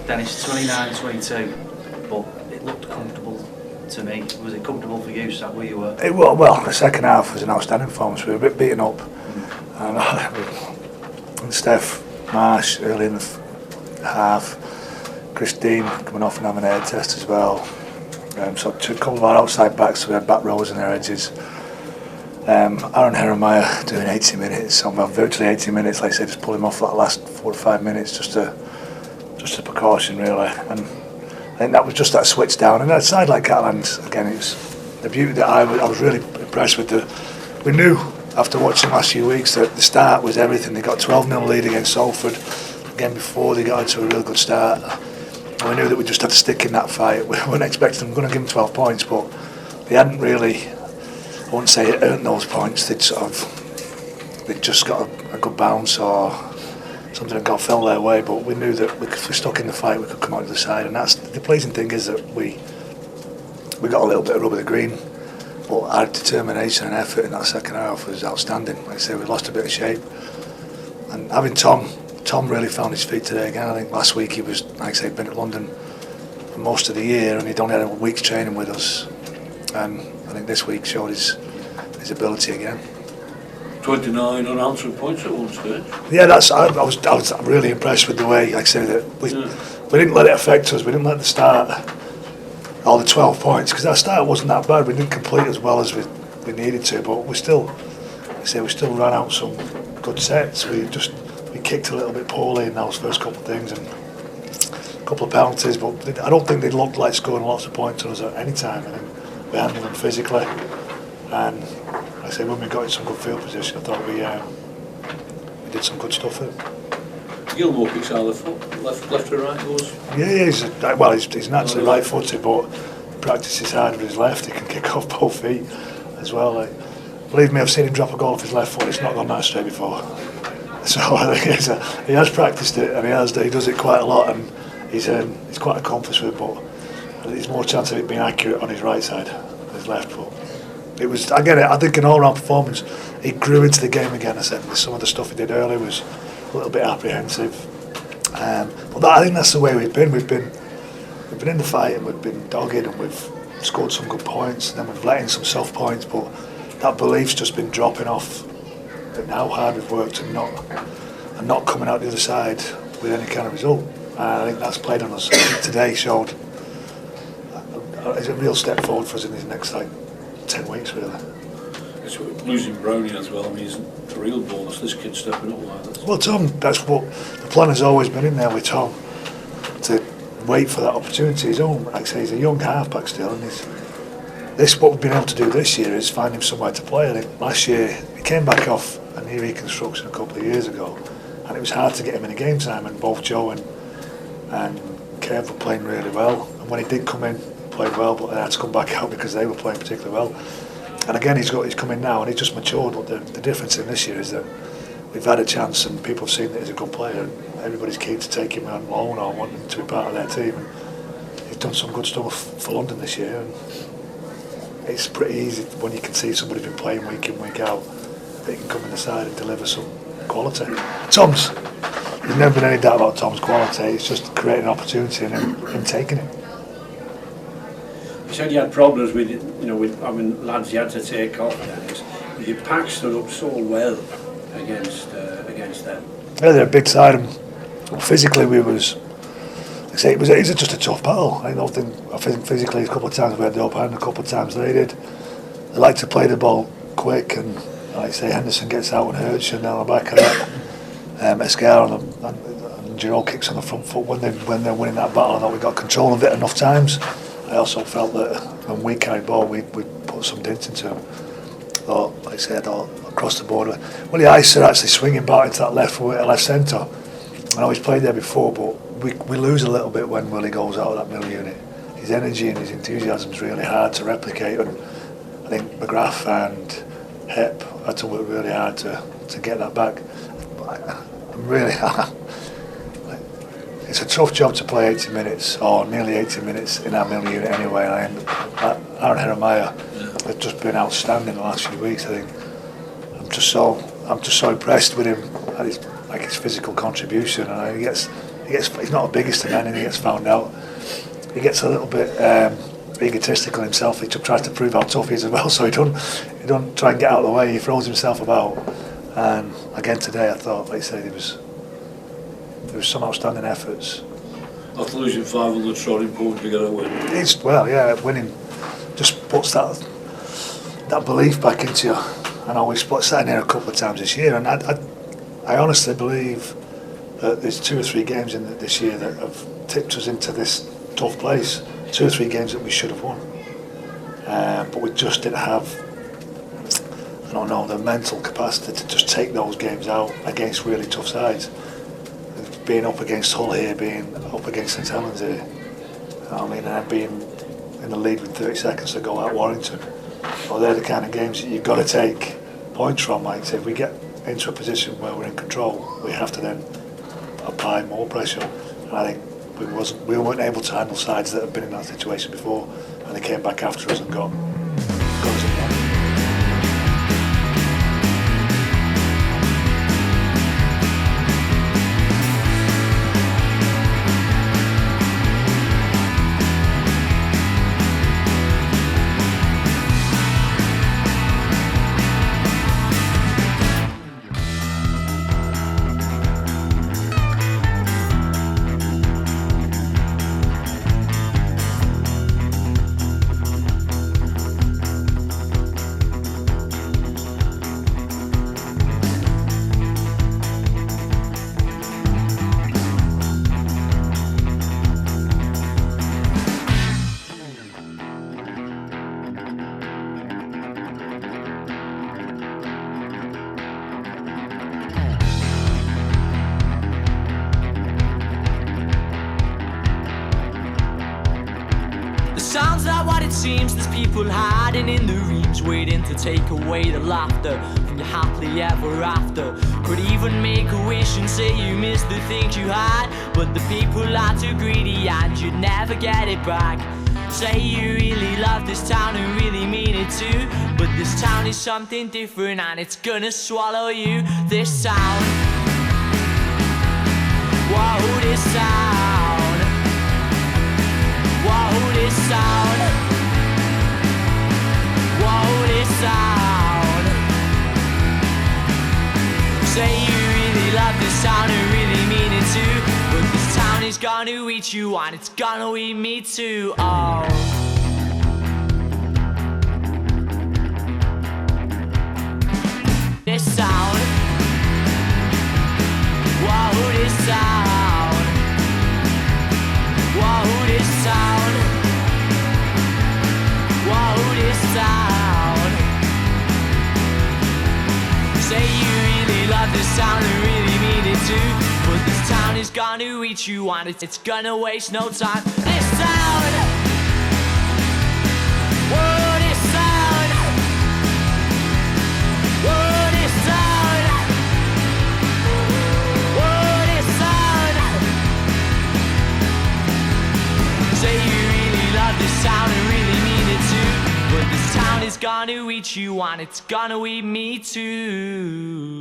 Dennis, 29, 22, but it looked comfortable to me. Was it comfortable for you, sat where you were? Well, the second half was an outstanding performance. We were a bit beaten up. And Steph Marsh early in the half, Christine coming off and having a head test as well. So a couple of our outside backs, so we had back rows in their edges. Aaron Heremiah doing 80 minutes, virtually 80 minutes, like I said, just pull him off that last 4 to 5 minutes, just a precaution really. And I think that was just that switch down. And that side like Catalan's, again, it was the beauty that I was really impressed with. We knew after watching the last few weeks that the start was everything. They got 12-0 lead against Salford again before they got into a real good start. And we knew that we just had to stick in that fight. We weren't expecting them going to give them 12 points, but they hadn't really, I wouldn't say earned those points. They'd just got a good bounce or something that got fell their way. But we knew that if we stuck in the fight, we could come out to the side. And that's the pleasing thing, is that we got a little bit of rub of the green. But our determination and effort in that second half was outstanding. Like I say, we lost a bit of shape. And having Tom really found his feet today again. I think last week he was, like I say, been at London for most of the year and he'd only had a week's training with us. And I think this week showed his ability again. 29 unanswered points at one stage. Yeah, I was really impressed with the way, like I say, that we didn't let it affect us. We didn't let the start, all the 12 points, because our start wasn't that bad. We didn't complete as well as we needed to, but we still ran out some good sets. We kicked a little bit poorly in those first couple of things and a couple of penalties, but I don't think they looked like scoring lots of points on us at any time. I think we handled them physically, and like I say, when we got in some good field position, I thought we did some good stuff with it. Gilmore kicks out of the foot, left to right goes. Yeah, he's naturally right-footed, but practices hard with his left. He can kick off both feet as well. Believe me, I've seen him drop a goal off his left foot. It's not gone that straight before. So I think he has practiced it, and he does it quite a lot, and he's quite accomplished with it. But there's more chance of it being accurate on his right side than his left foot. It was, I get it. I think an all-round performance. He grew into the game again. I said some of the stuff he did earlier was a little bit apprehensive, but I think that's the way we've been. We've been in the fight and we've been dogged and we've scored some good points, and then we've let in some soft points. But that belief's just been dropping off. And how hard we've worked and not coming out the other side with any kind of result. I think that's played on us. Today showed it's a real step forward for us in these next 10 weeks really. It's losing Brownie as well. I mean, he's a real bonus. This kid stepping up like that. Well, Tom, that's what the plan has always been in there with Tom, to wait for that opportunity. He's like I say, he's a young halfback still, and what we've been able to do this year is find him somewhere to play. I think last year he came back off a knee reconstruction a couple of years ago, and it was hard to get him in a game time, and both Joe and Kev were playing really well, and when he did come in, played well, but they had to come back out because they were playing particularly well. And again, he's come in now and he's just matured. But the difference in this year is that we've had a chance and people have seen that he's a good player, and everybody's keen to take him on loan or want him to be part of their team. And he's done some good stuff for London this year, and it's pretty easy when you can see somebody who's been playing week in, week out, that he can come in the side and deliver some quality. There's never been any doubt about Tom's quality. It's just creating an opportunity and him taking it. You said you had problems with lads you had to take off, Dennis. Your pack stood up so well against them. Yeah, they're a big side, and physically it was just a tough battle. I think physically a couple of times we had the upper hand, a couple of times they did. They like to play the ball quick, and like I say, Henderson gets out and hurts you, and down the back of that. Escar and Giro kicks on the front foot when they're winning that battle. I thought we got control of it enough times. I also felt that when we carried ball, we put some dint into them. Like I said, across the board. Willie Ice are actually swinging back into that left centre. I know he's played there before, but we lose a little bit when Willie goes out of that middle unit. His energy and his enthusiasm is really hard to replicate, and I think McGrath and Hep had to work really hard to get that back. I'm really it's a tough job to play 80 minutes or nearly 80 minutes in our middle unit anyway. And Aaron Heremiah has just been outstanding the last few weeks. I think I'm just so impressed with him at his physical contribution, and he he's not the biggest of men, and he gets found out. He gets a little bit egotistical himself. He tries to prove how tough he is as well, so he don't try and get out of the way. He throws himself about. And again today, I thought, like I said, there was some outstanding efforts. After losing 5 on the trot, important to get a win. Winning just puts that belief back into you. I know we've sat in here a couple of times this year, and I honestly believe that there's 2 or 3 games in this year that have tipped us into this tough place. 2 or 3 games that we should have won, but we just didn't have, I don't know, the mental capacity to just take those games out against really tough sides. Being up against Hull here, being up against St Helens here, and then being in the lead with 30 seconds to go at Warrington. Well, they're the kind of games that you've got to take points from. Like, say, if we get into a position where we're in control, we have to then apply more pressure. And I think we weren't able to handle sides that have been in that situation before, and they came back after us and got us in there. Sounds like what it seems. There's people hiding in the reams, waiting to take away the laughter from your happily ever after. Could even make a wish and say you miss the things you had, but the people are too greedy and you'd never get it back. Say you really love this town and really mean it too, but this town is something different and it's gonna swallow you. This town, whoa, this town, whoa, this town, whoa, this town. Say you really love this town and really mean it too, but this town is gonna eat you and it's gonna eat me too. Oh, this town, whoa, this town, whoa, this town, whoa, this town. Say you really love this town and really mean it too, but this town is gonna eat you and it's gonna waste no time. This town, whoa, this town, whoa, this town, whoa, this town. Say you really love this town and really mean it too, but this town is gonna eat you and it's gonna eat me too.